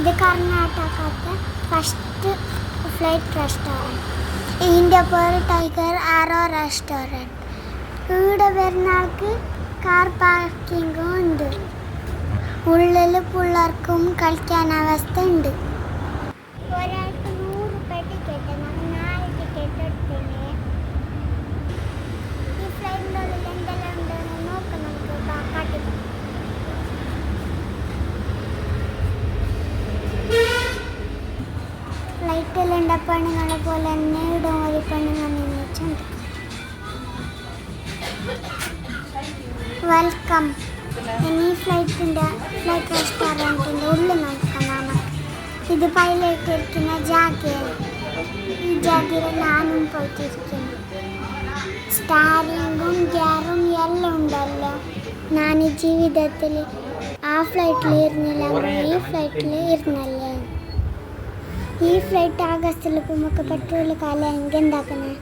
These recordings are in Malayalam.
ഇത് കർണാടകത്തെ ഫസ്റ്റ് ഫ്ലൈറ്റ് റെസ്റ്റോറൻറ്റ്. ഇതിൻ്റെ പേര് ടൈഗർ ആരോ റെസ്റ്റോറൻറ്റ്. ഇവിടെ വരുന്ന ആൾക്ക് കാർ പാർക്കിങ്ങും ഉണ്ട്. ഉള്ളിൽ പിള്ളേർക്കും കളിക്കാൻ അവസ്ഥ ഉണ്ട്. ഒരാൾക്ക് 100 രൂപ ടിക്കറ്റ്. നമ്മൾ 4 ടിക്കറ്റ് എടുത്തിന്. ഈ ഫ്ലൈറ്റിൻ്റെ ഉള്ളിൽ എന്തെല്ലാം ഉണ്ടെന്ന് നോക്കാം. നമുക്ക് കാട്ടി ഫ്ലൈറ്റിലുണ്ട പെണ്ണുങ്ങളെ പോലെ തന്നെ ഇടും ഒരു പെണ്ണുങ്ങൾ നിന്നിട്ടുണ്ട്. വെൽക്കം. ഇനി ഫ്ലൈറ്റ് റെസ്റ്റോറൻറ്റിൻ്റെ ഉള്ളിൽ നോക്കാം നമുക്ക്. ഇത് പൈലറ്റ് ഇരിക്കുന്ന ജാഗയാണ്. ഈ ജാഗയിൽ ഞാനും പോയിട്ടിരിക്കുന്നു. സ്റ്റാരിങ്ങും ഗിയറും എല്ലാം ഉണ്ടല്ലോ. ഞാൻ ജീവിതത്തിൽ ആ ഫ്ലൈറ്റിൽ ഇരുന്നില്ല, ഈ ഫ്ലൈറ്റിൽ ഇരുന്നല്ലേ. ഈ ഫ്ലൈറ്റ് ആഗസ്റ്റിൽ പോകുമ്പോൾ പെട്രോൾ കാലം എങ്കിൽ എന്താക്കുന്നത്?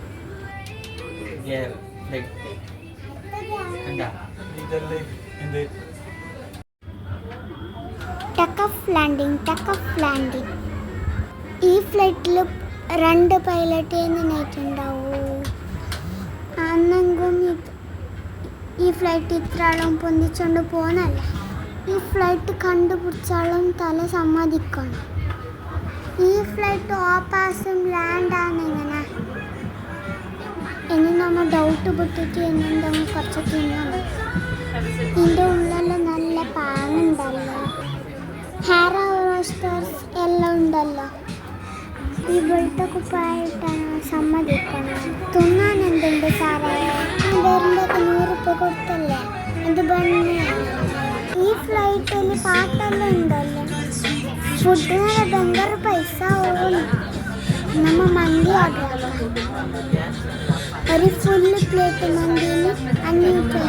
Take off landing. ഈ ഫ്ലൈറ്റിൽ 2 പൈലറ്റ് നിന്നിട്ടുണ്ടാവും. അന്നെങ്കും ഈ ഫ്ലൈറ്റ് ഇത്ര ആളും പൊന്തിച്ചുകൊണ്ട് പോകുന്നല്ല. ഈ ഫ്ലൈറ്റ് കണ്ടുപിടിച്ചാളും തല സമ്മതിക്കണം. ഈ ഫ്ലൈറ്റ് ഓപ്പാസും ലാൻഡാണെങ്ങനെ? ഇനി നമ്മൾ ഡൗട്ട് പൊട്ടിട്ട് എന്തെങ്കിലും കുറച്ച് തിന്നണം. ഇതിൻ്റെ ഉള്ളെല്ലാം നല്ല പാങ്ങുണ്ടല്ലോ. ഹെയർ റോസ്റ്റേഴ്സ് എല്ലാം ഉണ്ടല്ലോ. ഇവിടുത്തെ കുപ്പായിട്ടാണ് സമ്മതിക്കണം. തിന്നാൻ എന്തുണ്ട് സാറേ? വരുമ്പോൾ 100 രൂപ കൊടുത്തല്ലേ? അത് ഭംഗിയാണ്. ഈ ഫ്ലൈറ്റിൽ പാട്ടെല്ലാം ഉണ്ടല്ലോ. ഫുഡിന് ഭയങ്കര പൈസ ആവും. നമ്മൾ മന്തി ഓർഡർ ആക്കാം. ഒരു ഫുള്ള് പ്ലേറ്റ് മന്തിയിൽ 500.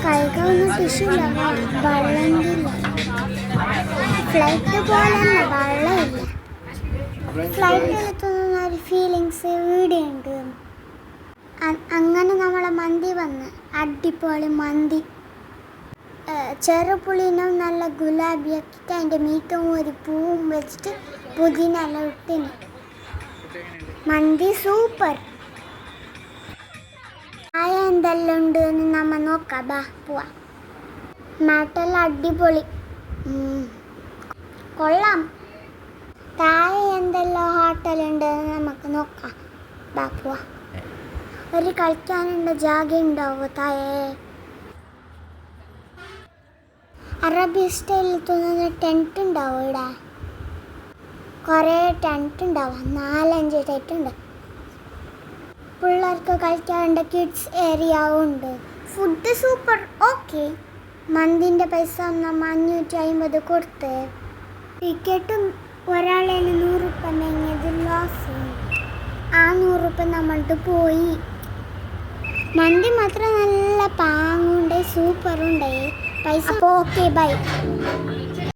കൈകാവുന്ന ടിഷ്യൂ ഇല്ല, വെള്ളമില്ല. ഫ്ലൈറ്റ് പോലെയല്ല, വെള്ളമില്ല. ഫ്ലൈറ്റിൽ തോന്നുന്ന ഒരു ഫീലിങ്സ് വീടുണ്ട്. അങ്ങനെ നമ്മളെ മന്തി വന്ന് അടിപൊളി മന്തി. ചെറുപുളിനും നല്ല ഗുലാബിയാക്കിയിട്ട് അതിൻ്റെ മീത്തും ഒരു പൂവും വെച്ചിട്ട് പുതിന എല്ലാം ഇട്ടിന്. മന്തി സൂപ്പർ. ചായ എന്തെല്ലാം ഉണ്ട് എന്ന് നമ്മൾ നോക്കാം. ബാ പോവാം. മാട്ടെല്ലാം അടിപൊളി, കൊള്ളാം. താഴെ എന്തെല്ലാം ഹോട്ടലുണ്ട് എന്ന് നമുക്ക് നോക്കാം. ബാ പോവാം. ഒരു കളിക്കാനുള്ള ജാഗ ഉണ്ടാവുമോ താഴെ? അറബി സ്റ്റൈലിൽ തോന്നുന്ന ടെൻറ്റ് ഉണ്ടാവും ഇവിടെ. കുറേ ടെൻറ്റ് ഉണ്ടാവും, 4-5 ടെൻറ്റ് ഉണ്ട്. പിള്ളേർക്ക് കളിക്കാറുണ്ട്. കിഡ്സ് ഏരിയ ഉണ്ട്. Food super. ഓക്കെ. മന്തിൻ്റെ പൈസ നമ്മൾ 550 കൊടുത്ത്. ടിക്കറ്റും ഒരാളേൽ 100 രൂപ ഉണ്ടെങ്കിൽ ലോസ്. ആ 100 രൂപ നമ്മളുടെ പോയി. മന്തി മാത്രം നല്ല പാങ്ങുണ്ട്, സൂപ്പറുണ്ട്. പൈസ ഓക്കെ. ബൈ.